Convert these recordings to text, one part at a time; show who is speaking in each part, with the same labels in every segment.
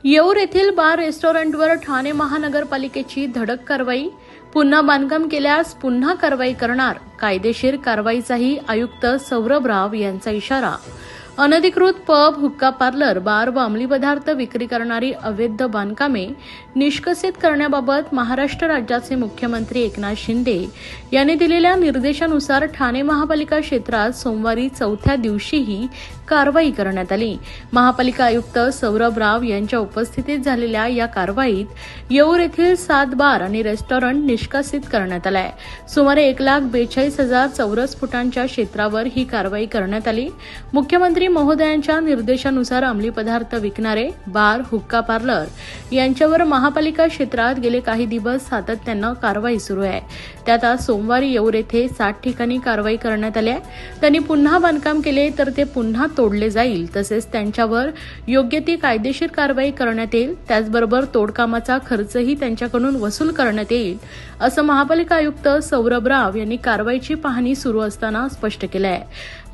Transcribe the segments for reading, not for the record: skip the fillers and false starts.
Speaker 1: येऊर येथील बार रेस्टॉरंटवर ठाणे महानगरपालिकेची धडक कारवाई. पुन्हा बांधकाम केल्यास पुन्हा कारवाई करणार. कायदेशीर कारवाईचाही आयुक्त सौरभ राव यांचा इशारा. अनधिकृत पब, हुक्का पार्लर, बार व अंमली पदार्थ विक्री करणारी अवैध बांधकामे निष्कासित करण्याबाबत महाराष्ट्र राज्याचे मुख्यमंत्री एकनाथ शिंदे यांनी दिलेल्या निर्देशानुसार ठाणे महापालिका क्षेत्रात सोमवारी चौथ्या दिवशीही कारवाई करण्यात आली. महापालिका आयुक्त सौरभ राव यांच्या उपस्थितीत झालेल्या या कारवाईत येऊर येथील 7 बार आणि रेस्टॉरंट निष्कासित करण्यात आलाय. सुमारे 1,42,000 चौरस फुटांच्या क्षेत्रावर ही कारवाई करण्यात आली. मुख्यमंत्री महोदयांच्या निर्देशानुसार अंमली पदार्थ विकणारे बार, हुक्का पार्लर यांच्यावर महापालिका क्षेत्रात गेले काही दिवस सातत्यानं कारवाई सुरू आहे. त्यात आज सोमवारी येऊर येथे 60 ठिकाणी कारवाई करण्यात आली आहे. त्यांनी पुन्हा बांधकाम केले तर ते पुन्हा तोडले जाईल, तसेच त्यांच्यावर योग्य ती कायदेशीर कारवाई करण्यात येईल. त्याचबरोबर तोडकामाचा खर्चही त्यांच्याकडून वसूल करण्यात येईल, असं महापालिका आयुक्त सौरभ राव यांनी कारवाईची पाहणी सुरू असताना स्पष्ट केलं आहे.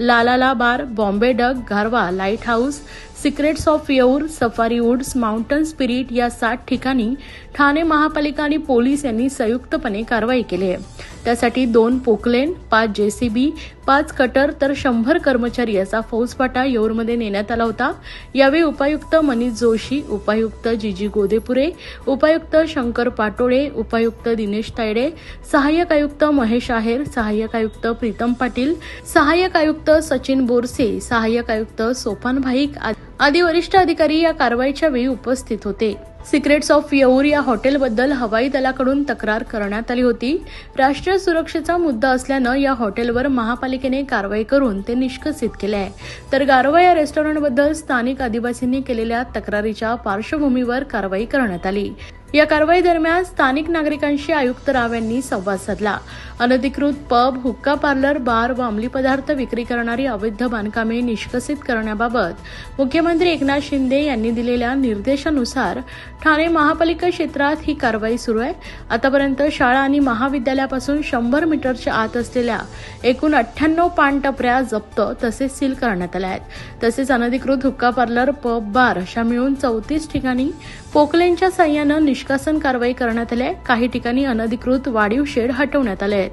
Speaker 1: Lalala bar, Bombay duck, Garva, light house, secrets of Yeoor, safari woods, mountain spirit या 60 ठिकाणी ठाणे महापालिका आणि पोलीस यांनी संयुक्तपणे कारवाई केली आहे. त्यासाठी 2 पोकलेन, 5 जेसीबी, 5 कटर तर 100 कर्मचारी असा फौजफाटा येऊरमध्ये नेण्यात आला होता. यावेळी उपायुक्त मनीष जोशी, उपायुक्त जीजी गोदेपुरे, उपायुक्त शंकर पाटोळे, उपायुक्त दिनेश तायडे, सहाय्यक आयुक्त महेश आहेर, सहाय्यक आयुक्त प्रीतम पाटील, सहाय्यक आयुक्त सचिन बोरसे, सहाय्यक आयुक्त सोपान भाईक आदी वरिष्ठ अधिकारी या कारवाईच्या वेळी उपस्थित होते. सिक्रेट्स ऑफ येऊर या हॉटेलबद्दल हवाई दलाकडून तक्रार करण्यात आली होती. राष्ट्रीय सुरक्षेचा मुद्दा असल्यानं या हॉटेलवर महापालिकेने कारवाई करून ते निष्कासित केले आहे. तर गारवा या रेस्टॉरंटबद्दल स्थानिक आदिवासींनी केलेल्या तक्रारीच्या पार्श्वभूमीवर कारवाई करण्यात आली. या कारवाई दरम्यान स्थानिक नागरिकांशी आयुक्त राव यांनी संवाद साधला. अनधिकृत पब, हुक्का पार्लर, बार व अंमली पदार्थ विक्री करणारी अवैध बांधकामे निष्कासित करण्याबाबत मुख्यमंत्री एकनाथ शिंदे यांनी दिलेल्या निर्देशानुसार ठाणे महापालिका क्षेत्रात ही कारवाई सुरू आहे. आतापर्यंत शाळा आणि महाविद्यालयापासून 100 मीटरच्या आत असलेल्या एकूण 98 पानटपऱ्या जप्त तसेच सील करण्यात आल्या आहेत. तसेच अनधिकृत हुक्का पार्लर, पब, बार अशा मिळून 34 ठिकाणी पोकलेनच्या साह्यानं निष्कासन कारवाई करण्यात आली आहे. काही ठिकाणी अनधिकृत वाढीव शेड हटवण्यात आले आहेत.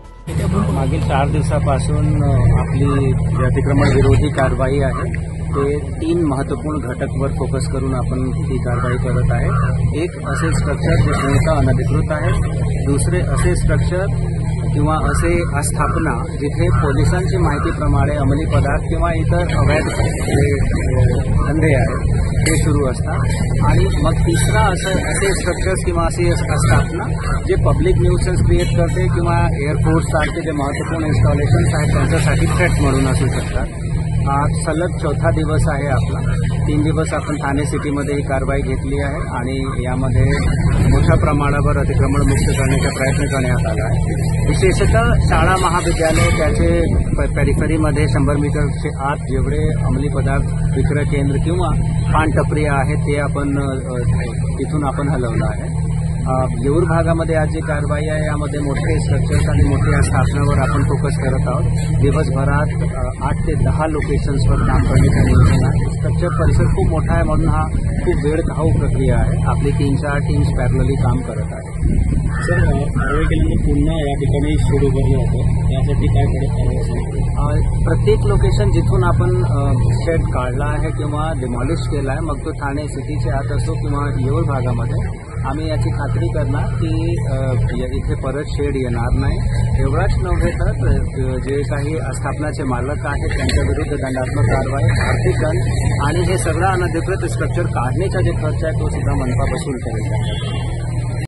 Speaker 2: मागील 4 दिवसापासून आपली अतिक्रमण विरोधी कारवाई आहे ते 3 महत्वपूर्ण घटकवर फोकस करून आपण ही कारवाई करत आहे. एक असे स्ट्रक्चर जे पूर्णतः अनधिकृत आहे. दुसरे असे स्ट्रक्चर किंवा असे आस्थापना जिथे पोलिसांची माहितीप्रमाणे अंमली पदार्थ किंवा इतर अवैध धंदे आहेत ते सुरू असतात. आणि मग तिसरा असे स्ट्रक्चर्स किंवा अशी आस्थापना जे पब्लिक न्यूसन्स क्रिएट करते किंवा एअरफोर्स सारखे जे महत्वपूर्ण इन्स्टॉलेशन्स आहेत त्यांच्यासाठी थ्रेट म्हणून असू शकतात. आज सलग 4था दिवस आहे आपला. 3 दिवस आपण ठाणे सिटीमध्ये ही कारवाई घेतली आहे आणि यामध्ये मोठ्या प्रमाणावर अतिक्रमण मुक्त करण्याचा प्रयत्न करण्यात आला आहे. विशेषतः शाळा, महाविद्यालय त्याचे पेरिफेरीमध्ये 100 मीटरचे आत जेवढे अंमली पदार्थ विक्रय केंद्र किंवा पानटपरी आहेत ते आपण तिथून आपण हलवलं आहे. येऊर भागामध्ये आज जी कारवाई आहे यामध्ये मोठे स्ट्रक्चर्स आणि मोठ्या स्थापनावर आपण फोकस करत आहोत. दिवसभरात 8 ते 10 लोकेशन्सवर काम करण्याचा नियोजन आहे. स्ट्रक्चर परिसर खूप मोठा आहे म्हणून हा खूप वेळखाऊ प्रक्रिया आहे. आपली 3-4 टीम्स पॅरलली काम करत आहे.
Speaker 3: सर, कारवाई केल्यानंतर पुन्हा या ठिकाणी सुरू करलं होतं, यासाठी काय कारवाई?
Speaker 2: प्रत्येक लोकेशन जिथून आपण शेड काढला आहे किंवा डिमॉलिश केला आहे, मग तो ठाणे सिटीच्या आत असो किंवा येऊर भागामध्ये, आम्ही याची खात्री करणार की इथे परत शेड येणार नाही. एवढाच नव्हे तर जे काही आस्थापनाचे मालक आहेत त्यांच्या विरुद्ध दंडात्मक कारवाई, आर्थिक दंड आणि हे सगळं अनधिकृत स्ट्रक्चर काढण्याचा जे खर्च आहे तो सुद्धा मनपा वसूल करेल.